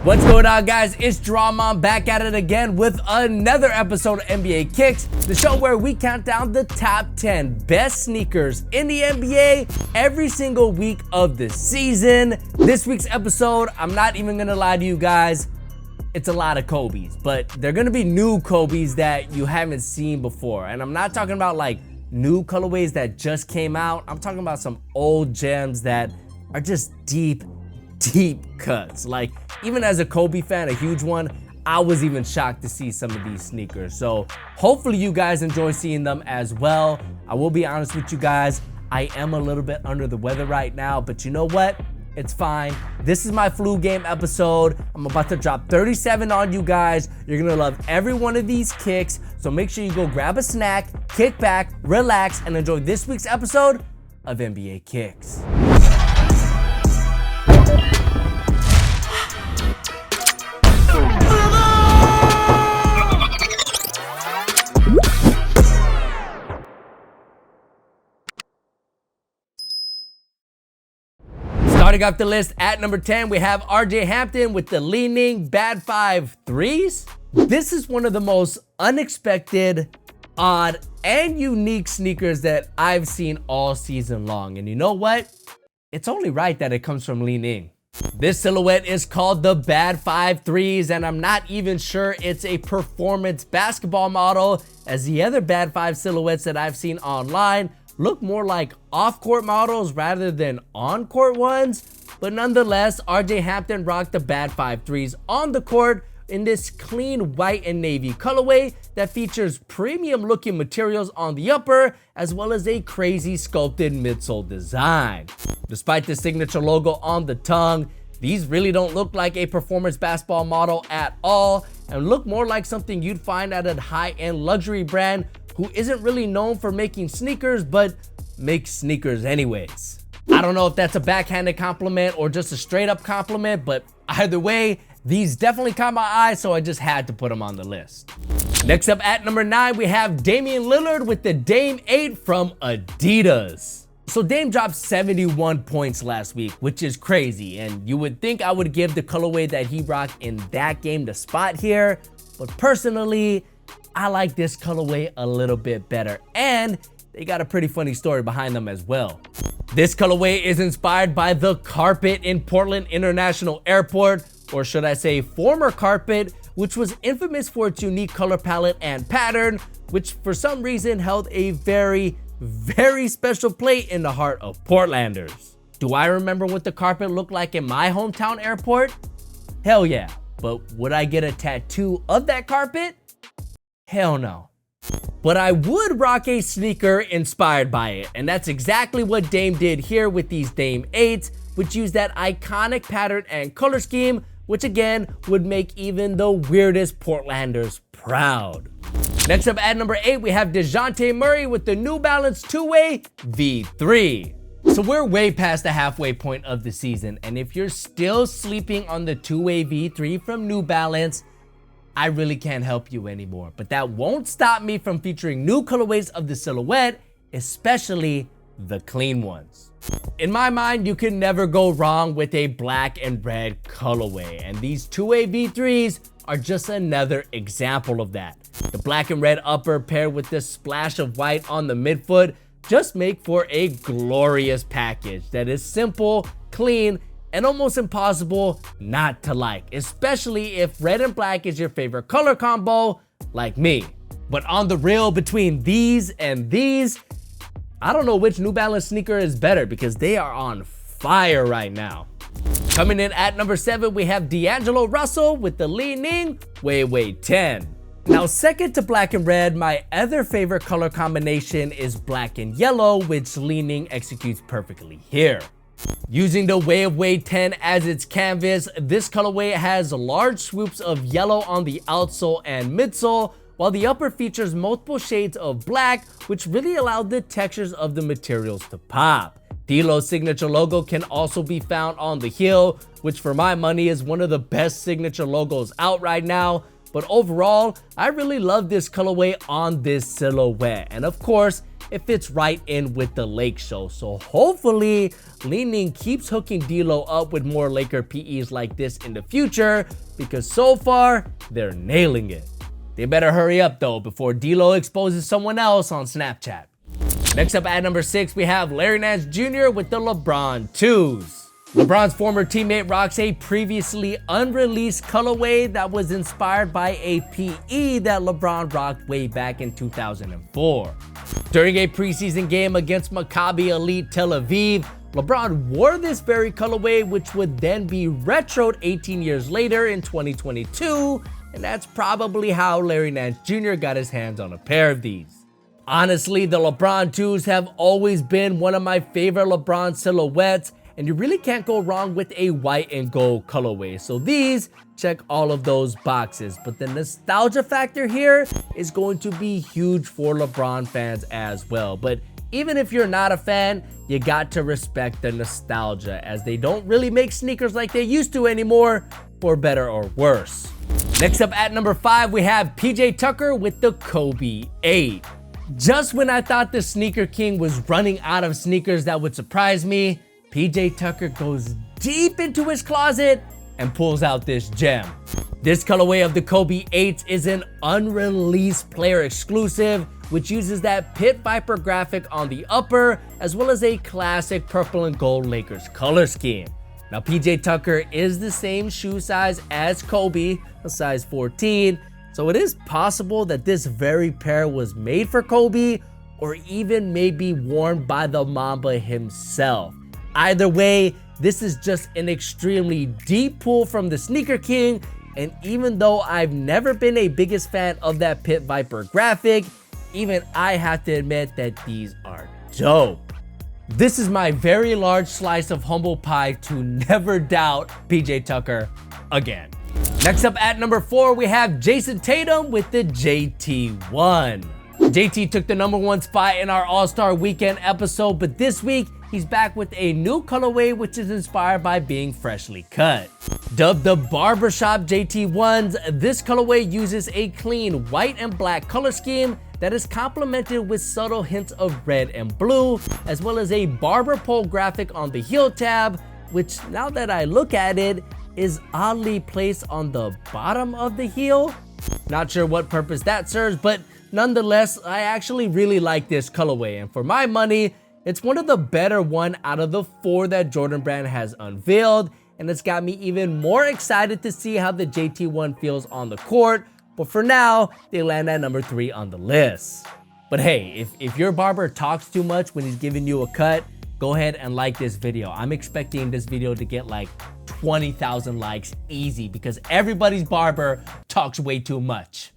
What's going on, guys? It's Dramon back at it again with another episode of NBA Kicks, the show where we count down the top 10 best sneakers in the NBA every single week of the season. This week's episode, I'm not even gonna lie to you guys, it's a lot of Kobe's, but they're gonna be new Kobe's that you haven't seen before. And I'm not talking about like new colorways that just came out. I'm talking about some old gems that are just deep cuts. Like, even as a Kobe fan, a huge one, I was even shocked to see some of these sneakers. So hopefully you guys enjoy seeing them as well. I will be honest with you guys, I am a little bit under the weather right now, but you know what? It's fine. This is my flu game episode. I'm about to drop 37 on you guys. You're gonna love every one of these kicks. So make sure you go grab a snack, kick back, relax, and enjoy this week's episode of NBA Kicks. Starting off the list at number 10, we have Hampton with the leaning bad 5 threes. This is one of the most unexpected, odd, and unique sneakers that I've seen all season long. And you know what? It's only right that it comes from Leaning. This silhouette is called the bad 5 threes, and I'm not even sure it's a performance basketball model, as the other bad 5 silhouettes that I've seen online look more like off-court models rather than on-court ones. But nonetheless, Hampton rocked the bad 5 threes on the court in this clean white and navy colorway that features premium looking materials on the upper, as well as a crazy sculpted midsole design. Despite the signature logo on the tongue, these really don't look like a performance basketball model at all, and look more like something you'd find at a high-end luxury brand who isn't really known for making sneakers, but makes sneakers anyways. I don't know if that's a backhanded compliment or just a straight up compliment, but either way, these definitely caught my eye, so I just had to put them on the list. Next up at number 9, we have Damian Lillard with the Dame 8 from Adidas. So Dame dropped 71 points last week, which is crazy, and you would think I would give the colorway that he rocked in that game the spot here, but personally, I like this colorway a little bit better, and they got a pretty funny story behind them as well. This colorway is inspired by the carpet in Portland International Airport, or should I say former carpet, which was infamous for its unique color palette and pattern, which for some reason held a very special place in the heart of Portlanders. Do I remember what the carpet looked like in my hometown airport? Hell yeah. But would I get a tattoo of that carpet? Hell no. But I would rock a sneaker inspired by it, and that's exactly what Dame did here with these Dame 8s, which use that iconic pattern and color scheme, which again would make even the weirdest Portlanders proud. Next up at number 8, we have Dejounte Murray with the New Balance two-way V3. So we're way past the halfway point of the season, and if you're still sleeping on the two-way V3 from New Balance, I really can't help you anymore. But that won't stop me from featuring new colorways of the silhouette, especially the clean ones. In my mind, you can never go wrong with a black and red colorway, and these two-way V3s are just another example of that. The black and red upper paired with this splash of white on the midfoot just make for a glorious package that is simple, clean, and almost impossible not to like, especially if red and black is your favorite color combo, like me. But on the real, between these and these, I don't know which New Balance sneaker is better because they are on fire right now. Coming in at number 7, we have DAngelo Russell with the Leaning Way 10. Now, second to black and red, my other favorite color combination is black and yellow, which Leaning executes perfectly here. Using the Way 10 as its canvas, this colorway has large swoops of yellow on the outsole and midsole, while the upper features multiple shades of black, which really allowed the textures of the materials to pop. D'Lo's signature logo can also be found on the heel, which for my money is one of the best signature logos out right now. But overall, I really love this colorway on this silhouette. And of course, it fits right in with the Lake show. So hopefully Li-Ning keeps hooking D'Lo up with more Laker PEs like this in the future, because so far they're nailing it. They better hurry up though before D'Lo exposes someone else on Snapchat. Next up at number 6, we have Larry Nash Jr. with the LeBron 2s. LeBron's former teammate rocks a previously unreleased colorway that was inspired by a PE that LeBron rocked way back in 2004. During a preseason game against Maccabi Elite Tel Aviv, LeBron wore this very colorway, which would then be retroed 18 years later in 2022, and that's probably how Larry Nash Jr. got his hands on a pair of these. Honestly, the LeBron 2s have always been one of my favorite LeBron silhouettes, and you really can't go wrong with a white and gold colorway. So these check all of those boxes. But the nostalgia factor here is going to be huge for LeBron fans as well. But even if you're not a fan, you got to respect the nostalgia, as they don't really make sneakers like they used to anymore, for better or worse. Next up at number 5, we have PJ Tucker with the Kobe 8. Just when I thought the sneaker king was running out of sneakers that would surprise me, PJ Tucker goes deep into his closet and pulls out this gem. This colorway of the Kobe 8 is an unreleased player exclusive, which uses that Pit Viper graphic on the upper, as well as a classic purple and gold Lakers color scheme. Now PJ Tucker is the same shoe size as Kobe, a size 14, so it is possible that this very pair was made for Kobe, or even maybe worn by the Mamba himself. Either way, this is just an extremely deep pull from the sneaker king, and even though I've never been a biggest fan of that Pit Viper graphic, even I have to admit that these are dope. This is my very large slice of humble pie to never doubt PJ Tucker again. Next up at number 4, we have Jayson Tatum with the JT1. JT took the number 1 spot in our All-Star Weekend episode, but this week, he's back with a new colorway which is inspired by being freshly cut. Dubbed the Barbershop JT1s, this colorway uses a clean white and black color scheme that is complemented with subtle hints of red and blue, as well as a barber pole graphic on the heel tab, which now that I look at it, is oddly placed on the bottom of the heel. Not sure what purpose that serves, but nonetheless, I actually really like this colorway, and for my money, it's one of the better one out of the 4 that Jordan Brand has unveiled, and it's got me even more excited to see how the JT1 feels on the court, but for now, they land at number 3 on the list. But hey, if your barber talks too much when he's giving you a cut, go ahead and like this video. I'm expecting this video to get like 20,000 likes easy, because everybody's barber talks way too much.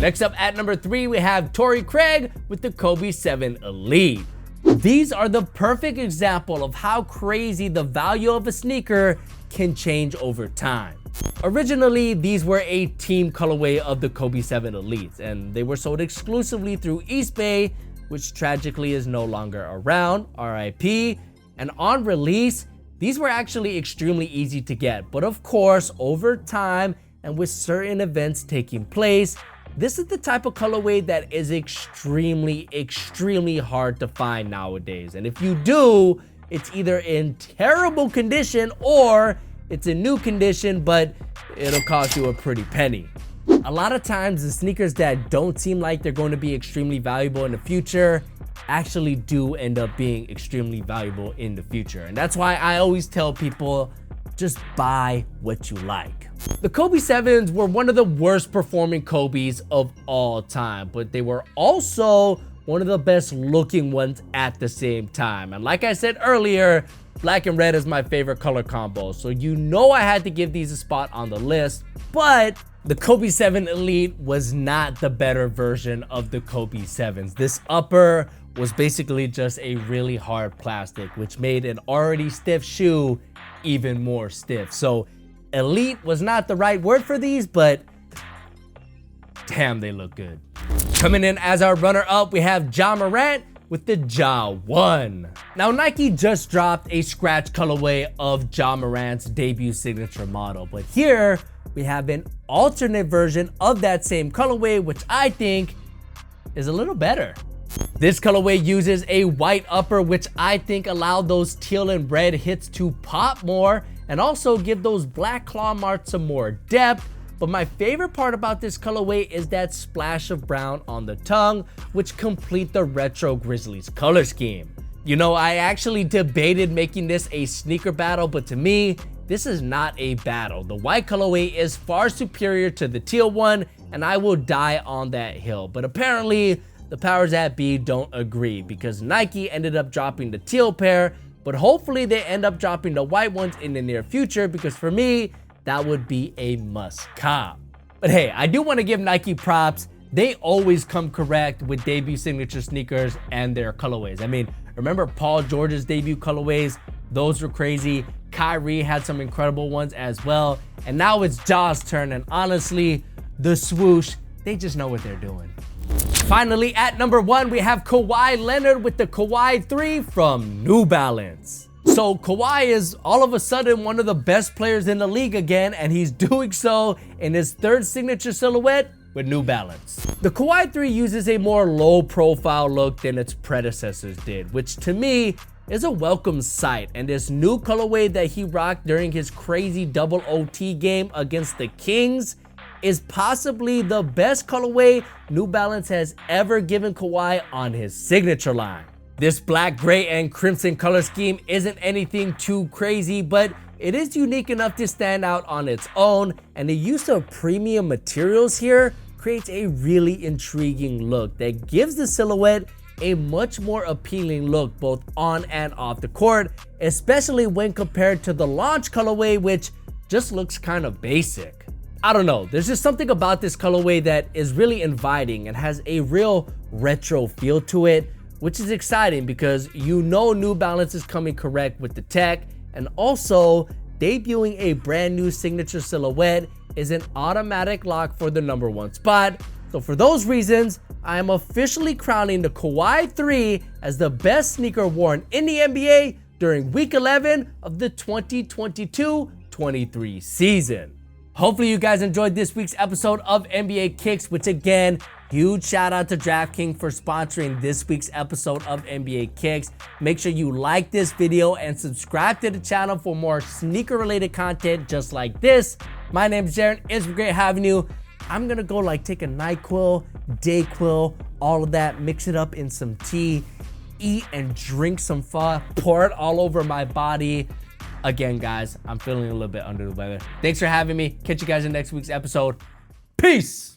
Next up at number 3, we have Tori Craig with the Kobe 7 Elite. These are the perfect example of how crazy the value of a sneaker can change over time. Originally, these were a team colorway of the Kobe 7 Elites, and they were sold exclusively through Eastbay, which tragically is no longer around, RIP. And on release, these were actually extremely easy to get. But of course, over time and with certain events taking place, this is the type of colorway that is extremely hard to find nowadays. And if you do, it's either in terrible condition or it's in new condition, but it'll cost you a pretty penny. A lot of times the sneakers that don't seem like they're going to be extremely valuable in the future actually do end up being extremely valuable in the future. And that's why I always tell people, just buy what you like. The Kobe 7s were one of the worst performing Kobes of all time, but they were also one of the best looking ones at the same time. And like I said earlier, black and red is my favorite color combo, so you know I had to give these a spot on the list. But the Kobe 7 Elite was not the better version of the Kobe 7s. This upper was basically just a really hard plastic, which made an already stiff shoe even more stiff. So elite was not the right word for these, but damn, they look good. Coming in as our runner-up, we have Ja Morant with the Ja 1. Now, Nike just dropped a scratch colorway of Ja Morant's debut signature model, but here we have an alternate version of that same colorway, which I think is a little better. This colorway uses a white upper, which I think allowed those teal and red hits to pop more and also give those black claw marks some more depth. But my favorite part about this colorway is that splash of brown on the tongue, which complete the retro Grizzlies color scheme. You know, I actually debated making this a sneaker battle, but to me, this is not a battle. The white colorway is far superior to the teal one, and I will die on that hill. But apparently, the powers that be don't agree because Nike ended up dropping the teal pair, but hopefully they end up dropping the white ones in the near future because for me, that would be a must cop. But hey, I do want to give Nike props. They always come correct with debut signature sneakers and their colorways. I mean, remember Paul George's debut colorways? Those were crazy. Kyrie had some incredible ones as well. And now it's Ja's turn, and honestly, the swoosh, they just know what they're doing. Finally, at number 1, we have Kawhi Leonard with the Kawhi 3 from New Balance. So Kawhi is all of a sudden one of the best players in the league again, and he's doing so in his 3rd signature silhouette with New Balance. The Kawhi 3 uses a more low profile look than its predecessors did, which to me is a welcome sight. And this new colorway that he rocked during his crazy double OT game against the Kings is possibly the best colorway New Balance has ever given Kawhi on his signature line. This black, gray, and crimson color scheme isn't anything too crazy, but it is unique enough to stand out on its own, and the use of premium materials here creates a really intriguing look that gives the silhouette a much more appealing look both on and off the court, especially when compared to the launch colorway, which just looks kind of basic. I don't know, there's just something about this colorway that is really inviting and has a real retro feel to it, which is exciting because you know New Balance is coming correct with the tech, and also debuting a brand new signature silhouette is an automatic lock for the number 1 spot. So for those reasons, I am officially crowning the Kawhi 3 as the best sneaker worn in the NBA during week 11 of the 2022-23 season. Hopefully you guys enjoyed this week's episode of NBA Kicks, which again, huge shout out to DraftKings for sponsoring this week's episode of NBA Kicks. Make sure you like this video and subscribe to the channel for more sneaker related content just like this. My name is Jaron. It's been great having you. I'm gonna go take a NyQuil, DayQuil, all of that, mix it up in some tea, eat and drink some pho, pour it all over my body. Again, guys, I'm feeling a little bit under the weather. Thanks for having me. Catch you guys in next week's episode. Peace.